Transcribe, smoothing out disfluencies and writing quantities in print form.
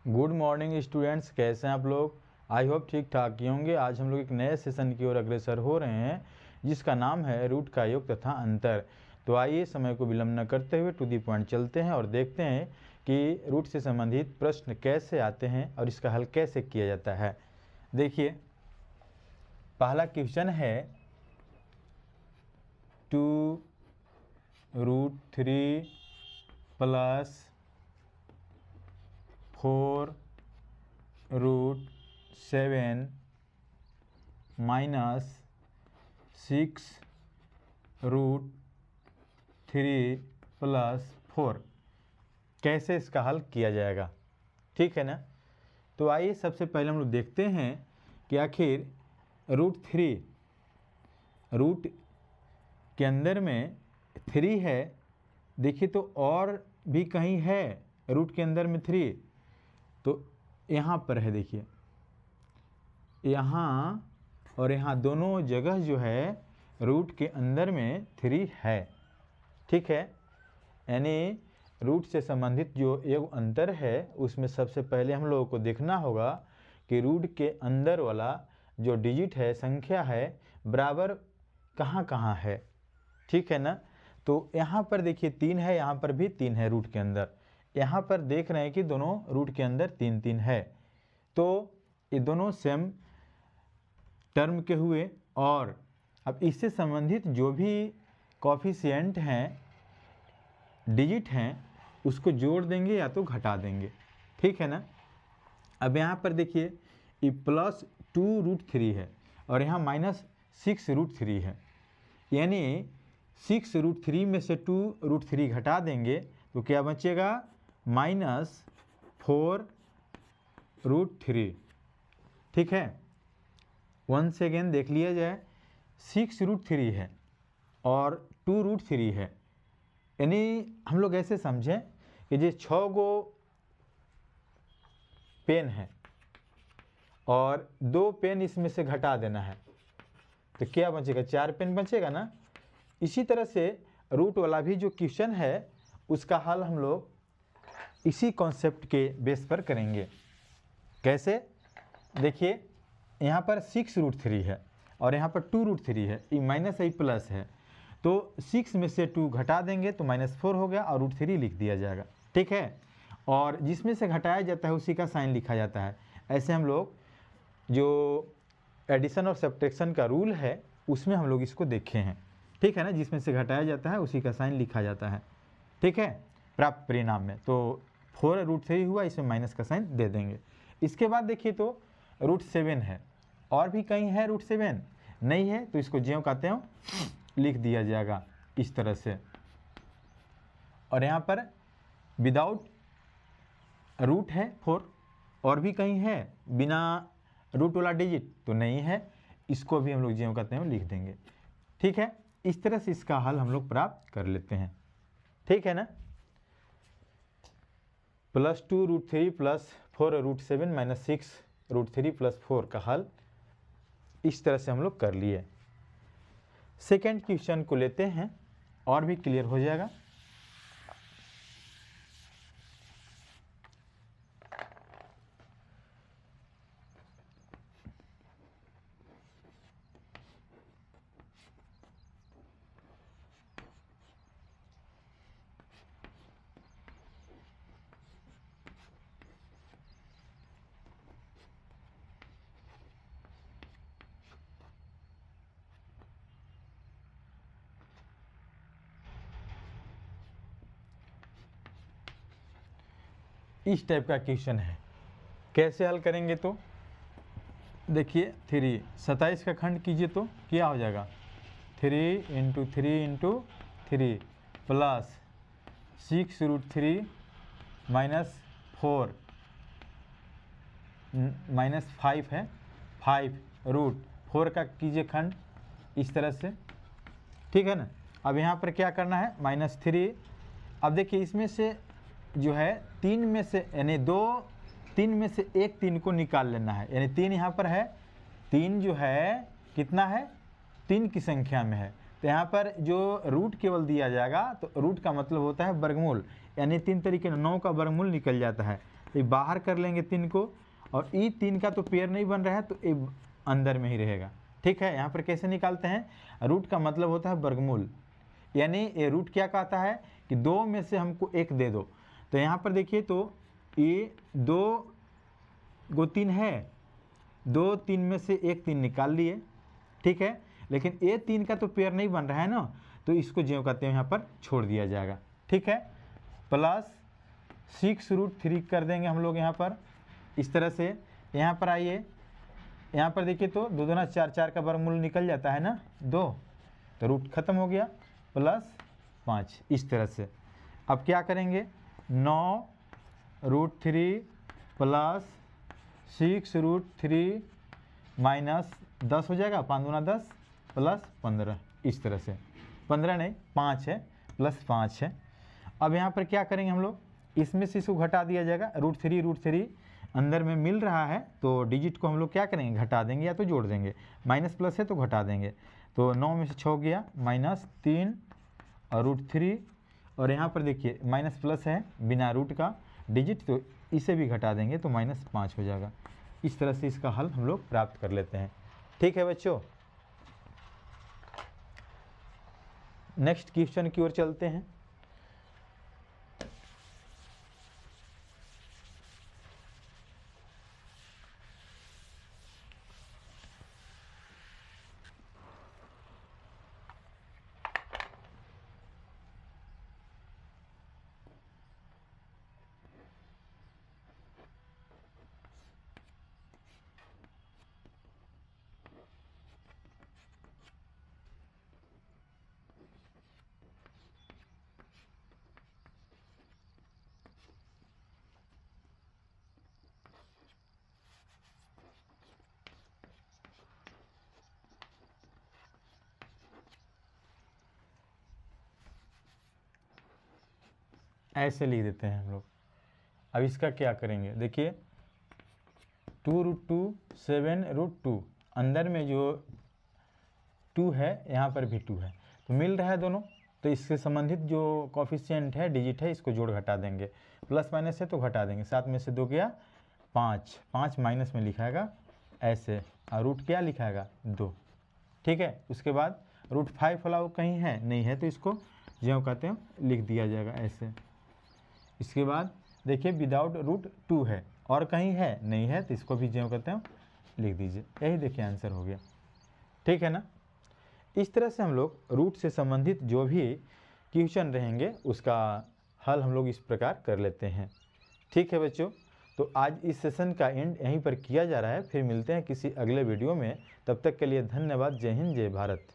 Good morning students, कैसे हैं आप लोग। आई होप ठीक ठाक ही होंगे। आज हम लोग एक नए सेशन की ओर अग्रसर हो रहे हैं जिसका नाम है रूट का योग तथा अंतर। तो आइए समय को विलंब न करते हुए टू दी पॉइंट चलते हैं और देखते हैं कि रूट से संबंधित प्रश्न कैसे आते हैं और इसका हल कैसे किया जाता है। देखिए, पहला क्वेश्चन है 2√3 + 4√7 - 6√3 + 4 कैसे इसका हल किया जाएगा, ठीक है ना। तो आइए सबसे पहले हम लोग देखते हैं कि आखिर रूट के अंदर में 3 है। देखिए, तो और भी कहीं है रूट के अंदर में 3, तो यहाँ पर है। देखिए, यहाँ और यहाँ दोनों जगह जो है रूट के अंदर में 3 है, ठीक है। यानी रूट से संबंधित जो एक अंतर है उसमें सबसे पहले हम लोगों को देखना होगा कि रूट के अंदर वाला जो डिजिट है, संख्या है, बराबर कहाँ कहाँ है, ठीक है ना। तो यहाँ पर देखिए 3 है, यहाँ पर भी 3 है रूट के अंदर। यहाँ पर देख रहे हैं कि दोनों रूट के अंदर 3 है, तो ये दोनों सेम टर्म के हुए। और अब इससे संबंधित जो भी कॉफिशिएंट हैं, डिजिट हैं, उसको जोड़ देंगे या तो घटा देंगे, ठीक है ना। अब यहाँ पर देखिए ये +2√3 है और यहाँ -6√3 है, यानी 6√3 में से 2√3 घटा देंगे तो क्या बचेगा, -4√3, ठीक है। वंस अगेन देख लिया जाए, 6√3 है और 2√3 है, यानी हम लोग ऐसे समझें कि ये 6 गो पेन है और 2 पेन इसमें से घटा देना है, तो क्या बचेगा, 4 पेन बचेगा ना। इसी तरह से रूट वाला भी जो क्वेश्चन है उसका हल हम लोग इसी कॉन्सेप्ट के बेस पर करेंगे। कैसे, देखिए यहाँ पर 6√3 है और यहाँ पर 2√3 है, ये -i+ है, तो 6 में से 2 घटा देंगे तो -4 हो गया और √3 लिख दिया जाएगा, ठीक है। और जिसमें से घटाया जाता है उसी का साइन लिखा जाता है। ऐसे हम लोग जो एडिशन और सब्ट्रैक्शन का रूल है उसमें हम लोग इसको देखे हैं, ठीक है ना। जिसमें से घटाया जाता है उसी का साइन लिखा जाता है, ठीक है, प्राप्त परिणाम में। तो 4√3 हुआ, इसमें माइनस का साइन दे देंगे। इसके बाद देखिए तो √7 है, और भी कहीं है √7 नहीं है, तो इसको ज्यों कहते हो लिख दिया जाएगा इस तरह से। और यहाँ पर विदाउट रूट है 4, और भी कहीं है बिना रूट वाला डिजिट तो नहीं है, इसको भी हम लोग ज्यों कहते हैं लिख देंगे, ठीक है। इस तरह से इसका हल हम लोग प्राप्त कर लेते हैं, ठीक है ना। +2√3 + 4√7 - 6√3 + 4 का हल इस तरह से हम लोग कर लिए। सेकेंड क्वेश्चन को लेते हैं और भी क्लियर हो जाएगा। इस टाइप का क्वेश्चन है, कैसे हल करेंगे, तो देखिए 3 27 का खंड कीजिए तो क्या हो जाएगा, 3 × 3 × 3 + 6√3 - 4 -5 है, 5√4 का कीजिए खंड इस तरह से, ठीक है ना। अब यहाँ पर क्या करना है, -3। अब देखिए इसमें से जो है 3 में से, यानी 3 में से एक 3 को निकाल लेना है, यानी 3 यहाँ पर है, 3 जो है कितना है, 3 की संख्या में है, तो यहाँ पर जो रूट केवल दिया जाएगा तो रूट का मतलब होता है वर्गमूल, यानी 3 तरीके 9 का वर्गमूल निकल जाता है। ये बाहर कर लेंगे 3 को, और ई 3 का तो पेयर नहीं बन रहा है तो ये अंदर में ही रहेगा। ठीक है, यहाँ पर कैसे निकालते हैं, रूट का मतलब होता है वर्गमूल, यानी ये रूट क्या कहता है कि 2 में से हमको 1 दे दो। तो यहाँ पर देखिए तो ये 2 को 3 है, 2 3 में से 1 3 निकाल लिए। ठीक है, लेकिन ये 3 का तो पेयर नहीं बन रहा है ना, तो इसको जो कहते हैं यहाँ पर छोड़ दिया जाएगा। ठीक है, प्लस 6√3 कर देंगे हम लोग यहाँ पर इस तरह से। यहाँ पर आइए, यहाँ पर देखिए तो 2 दूना 4, 4 का वर्गमूल निकल जाता है ना 2, तो रूट खत्म हो गया, प्लस 5 इस तरह से। अब क्या करेंगे, 9√3 प्लस 6√3 माइनस 10 हो जाएगा, 5 दूना 10 प्लस 15 इस तरह से। 15 नहीं 5 है, प्लस 5 है। अब यहाँ पर क्या करेंगे हम लोग, इसमें से इसको घटा दिया जाएगा। √3 अंदर में मिल रहा है तो डिजिट को हम लोग क्या करेंगे, घटा देंगे या तो जोड़ देंगे। माइनस प्लस है तो घटा देंगे। तो 9 में से 6 गया, -3 और √3, और यहाँ पर देखिए माइनस प्लस है बिना रूट का डिजिट, तो इसे भी घटा देंगे तो -5 हो जाएगा। इस तरह से इसका हल हम लोग प्राप्त कर लेते हैं। ठीक है बच्चों, नेक्स्ट क्वेश्चन की ओर चलते हैं। ऐसे लिख देते हैं हम लोग। अब इसका क्या करेंगे, देखिए 2√2 7√2, अंदर में जो 2 है यहाँ पर भी 2 है, तो मिल रहा है दोनों, तो इससे संबंधित जो कोफिशिएंट है डिजिट है इसको जोड़ घटा देंगे। प्लस माइनस है तो घटा देंगे। 7 में से 2 गया 5, 5 माइनस में लिखाएगा ऐसे, और रूट क्या लिखाएगा 2। ठीक है, उसके बाद √5 वाला कहीं है नहीं है तो इसको जो कहते हैं लिख दिया जाएगा ऐसे। इसके बाद देखिए विदाउट √2 है, और कहीं है नहीं है तो इसको भी जो कहते हैं लिख दीजिए। यही देखिए आंसर हो गया। ठीक है ना, इस तरह से हम लोग रूट से संबंधित जो भी क्वेश्चन रहेंगे उसका हल हम लोग इस प्रकार कर लेते हैं। ठीक है बच्चों, तो आज इस सेशन का एंड यहीं पर किया जा रहा है। फिर मिलते हैं किसी अगले वीडियो में, तब तक के लिए धन्यवाद। जय हिंद, जय भारत।